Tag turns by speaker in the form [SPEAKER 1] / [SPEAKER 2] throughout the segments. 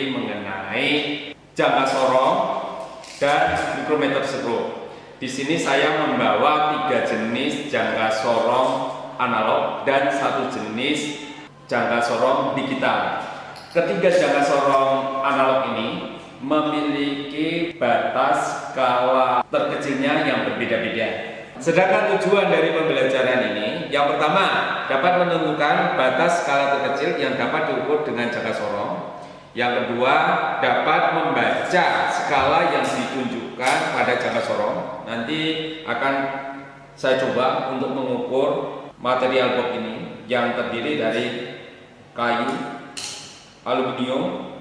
[SPEAKER 1] materi mengenai jangka sorong dan mikrometer stroke. Di sini saya membawa 3 jenis jangka sorong analog dan 1 jenis jangka sorong digital. Ketiga jangka sorong analog ini memiliki batas skala terkecilnya yang berbeda-beda. Sedangkan tujuan dari pembelajaran ini, yang pertama dapat menentukan batas skala terkecil yang dapat diukur dengan jangka sorong. Yang kedua dapat membaca skala yang ditunjukkan pada jangka sorong. Nanti akan saya coba untuk mengukur material box ini yang terdiri dari kayu, aluminium,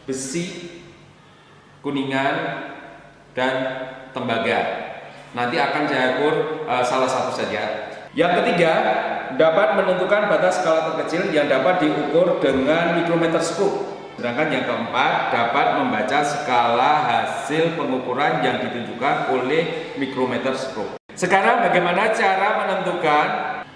[SPEAKER 1] besi, kuningan, dan tembaga. Nanti akan saya ukur salah satu saja. Yang ketiga, dapat menentukan batas skala terkecil yang dapat diukur dengan mikrometer stroke. Sedangkan yang keempat, dapat membaca skala hasil pengukuran yang ditunjukkan oleh mikrometer stroke. Sekarang bagaimana cara menentukan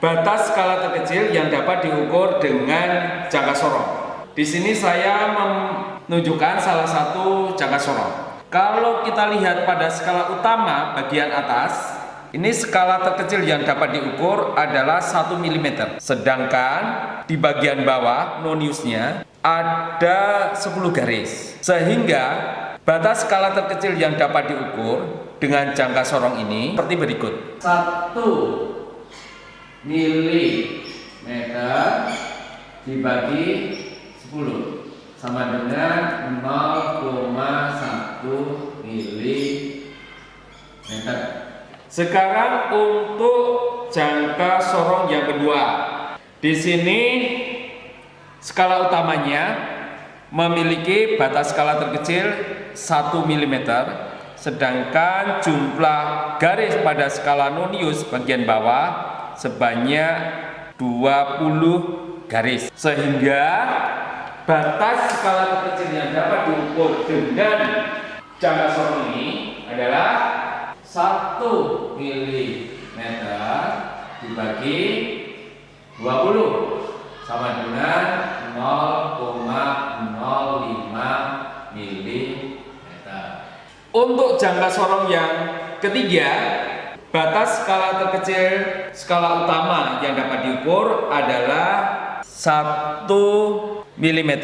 [SPEAKER 1] batas skala terkecil yang dapat diukur dengan jangka sorong? Di sini saya menunjukkan salah satu jangka sorong. Kalau kita lihat pada skala utama bagian atas, ini skala terkecil yang dapat diukur adalah 1 mm. Sedangkan di bagian bawah noniusnya ada 10 garis. Sehingga batas skala terkecil yang dapat diukur dengan jangka sorong ini seperti berikut. 1 mm dibagi 10 sama dengan 0,1 mm. Sekarang untuk jangka sorong yang kedua. Di sini skala utamanya memiliki batas skala terkecil 1 mm, sedangkan jumlah garis pada skala nonius bagian bawah sebanyak 20 garis. Sehingga batas skala terkecil yang dapat diukur dengan jangka sorong ini adalah 1 mm dibagi 20 sama dengan 0,05 mm. Untuk jangka sorong yang ketiga, batas skala terkecil skala utama yang dapat diukur adalah 1 mm,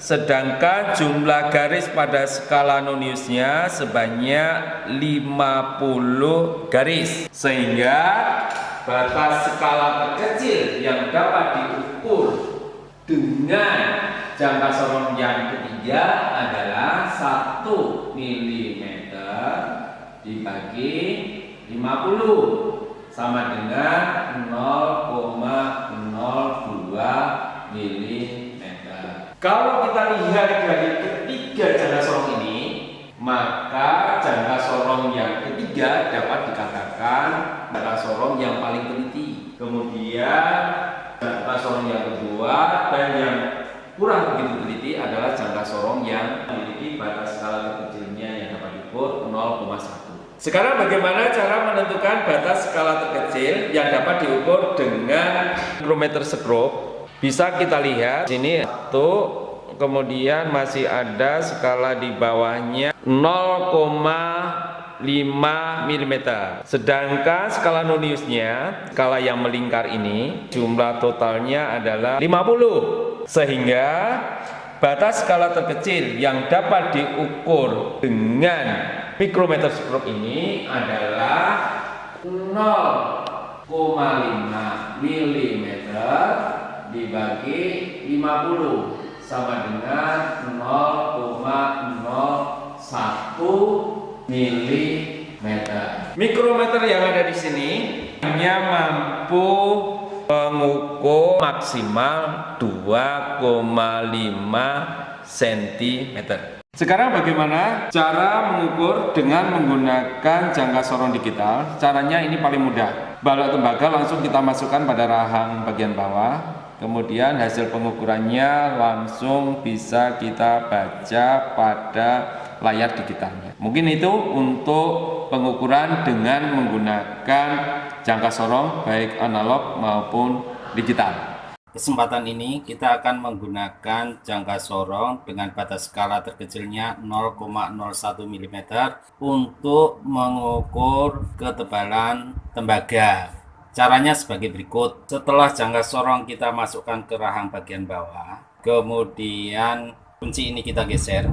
[SPEAKER 1] sedangkan jumlah garis pada skala noniusnya sebanyak 50 garis. Sehingga batas skala terkecil yang dapat diukur dengan jangka sorong yang ketiga adalah 1 mm dibagi 50 sama dengan 0,02 mm. Kalau kita lihat dari ketiga jangka sorong ini, maka jangka sorong yang ketiga dapat dikatakan jangka sorong yang paling teliti. Kemudian jangka sorong yang kedua dan yang kurang begitu teliti adalah jangka sorong yang memiliki batas skala terkecilnya yang dapat diukur 0,1. Sekarang bagaimana cara menentukan batas skala terkecil yang dapat diukur dengan mikrometer stroke? Bisa kita lihat sini tuh, kemudian masih ada skala di bawahnya 0,5 mm. Sedangkan skala noniusnya, skala yang melingkar ini, jumlah totalnya adalah 50. Sehingga batas skala terkecil yang dapat diukur dengan mikrometer stroke ini adalah 0,5 mm dibagi 50 sama dengan 0,01 mm. Mikrometer yang ada di sini hanya mampu mengukur maksimal 2,5 cm. Sekarang bagaimana cara mengukur dengan menggunakan jangka sorong digital? Caranya ini paling mudah. Balok tembaga langsung kita masukkan pada rahang bagian bawah. Kemudian hasil pengukurannya langsung bisa kita baca pada layar digitalnya. Mungkin itu untuk pengukuran dengan menggunakan jangka sorong baik analog maupun digital.
[SPEAKER 2] Kesempatan ini kita akan menggunakan jangka sorong dengan batas skala terkecilnya 0,01 mm untuk mengukur ketebalan tembaga. Caranya sebagai berikut. Setelah jangka sorong kita masukkan ke rahang bagian bawah, kemudian kunci ini kita geser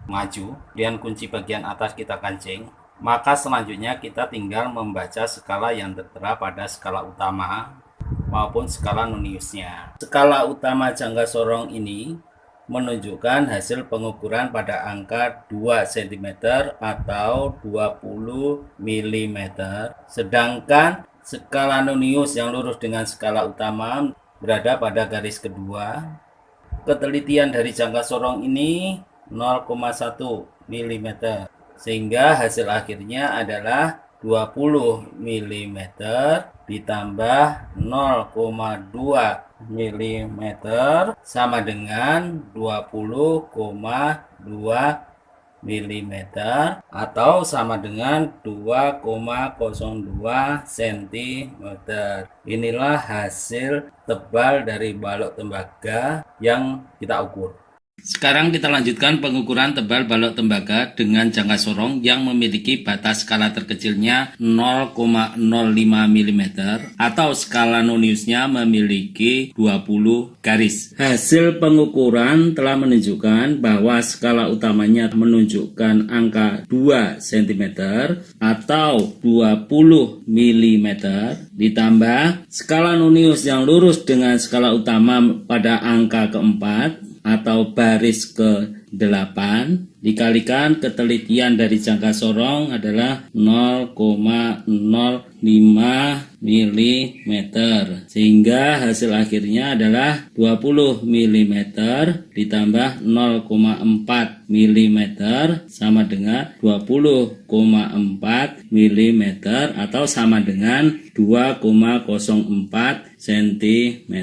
[SPEAKER 2] maju, kemudian kunci bagian atas kita kancing, maka selanjutnya kita tinggal membaca skala yang tertera pada skala utama maupun skala noniusnya. Skala utama jangka sorong ini menunjukkan hasil pengukuran pada angka 2 cm atau 20 mm. Sedangkan skala nonius yang lurus dengan skala utama berada pada garis kedua. Ketelitian dari jangka sorong ini 0,1 mm, sehingga hasil akhirnya adalah 20 mm ditambah 0,2 mm sama dengan 20,2 mm atau sama dengan 2,02 cm. Inilah hasil tebal dari balok tembaga yang kita ukur. Sekarang kita lanjutkan pengukuran tebal balok tembaga dengan jangka sorong yang memiliki batas skala terkecilnya 0,05 mm atau skala noniusnya memiliki 20 garis. Hasil pengukuran telah menunjukkan bahwa skala utamanya menunjukkan angka 2 cm atau 20 mm ditambah skala nonius yang lurus dengan skala utama pada angka keempat atau baris ke-8 dikalikan ketelitian dari jangka sorong adalah 0,05 mm, sehingga hasil akhirnya adalah 20 mm ditambah 0,4 mm sama dengan 20,4 mm atau sama dengan 2,04 cm.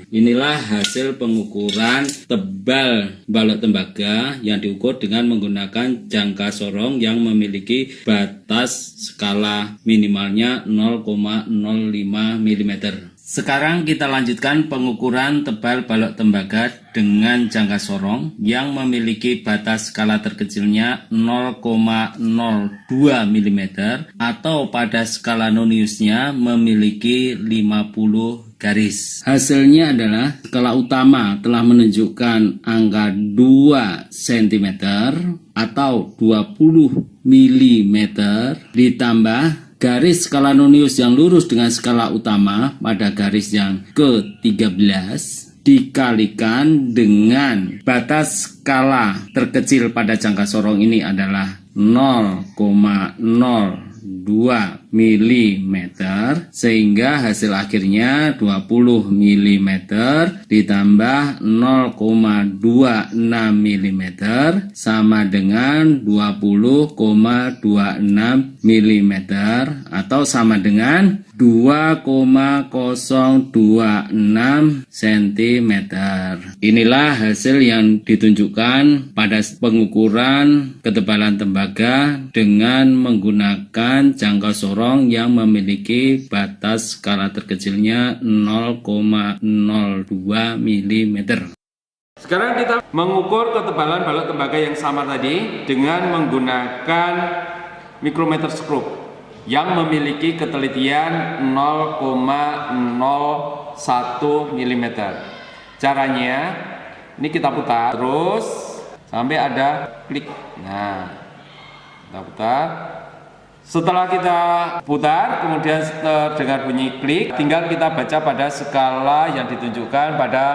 [SPEAKER 2] Inilah hasil pengukuran tebal balok tembaga yang diukur dengan menggunakan jangka sorong yang memiliki batas skala minimalnya 0,05 mm. Sekarang kita lanjutkan pengukuran tebal balok tembaga dengan jangka sorong yang memiliki batas skala terkecilnya 0,02 mm atau pada skala noniusnya memiliki 50 garis. Hasilnya adalah skala utama telah menunjukkan angka 2 cm atau 20 mm ditambah garis skala nonius yang lurus dengan skala utama pada garis yang ke-13 dikalikan dengan batas skala terkecil pada jangka sorong ini adalah 0,02 mm sehingga hasil akhirnya 20 mm ditambah 0,26 mm sama dengan 20,26 mm atau sama dengan 2,026 cm. Inilah hasil yang ditunjukkan pada pengukuran ketebalan tembaga dengan menggunakan jangka sorong yang memiliki batas skala terkecilnya 0,02 mm.
[SPEAKER 1] Sekarang kita mengukur ketebalan balok tembaga yang sama tadi dengan menggunakan mikrometer skrup yang memiliki ketelitian 0,01 mm. Caranya, ini kita putar terus sampai ada klik. Nah, kita putar. Setelah kita putar, kemudian terdengar bunyi klik, tinggal kita baca pada skala yang ditunjukkan pada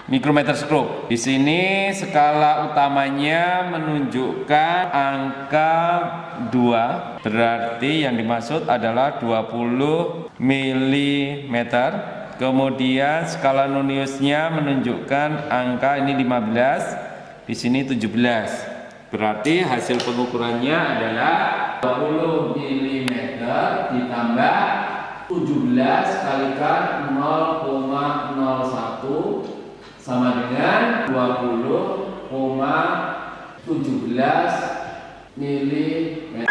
[SPEAKER 1] mikrometer skrup. Di sini skala utamanya menunjukkan angka 2, berarti yang dimaksud adalah 20 mm. Kemudian skala noniusnya menunjukkan angka ini 15, di sini 17. Berarti hasil pengukurannya adalah 20 mm ditambah 17 kalikan 0,01 sama dengan 20,17 mm.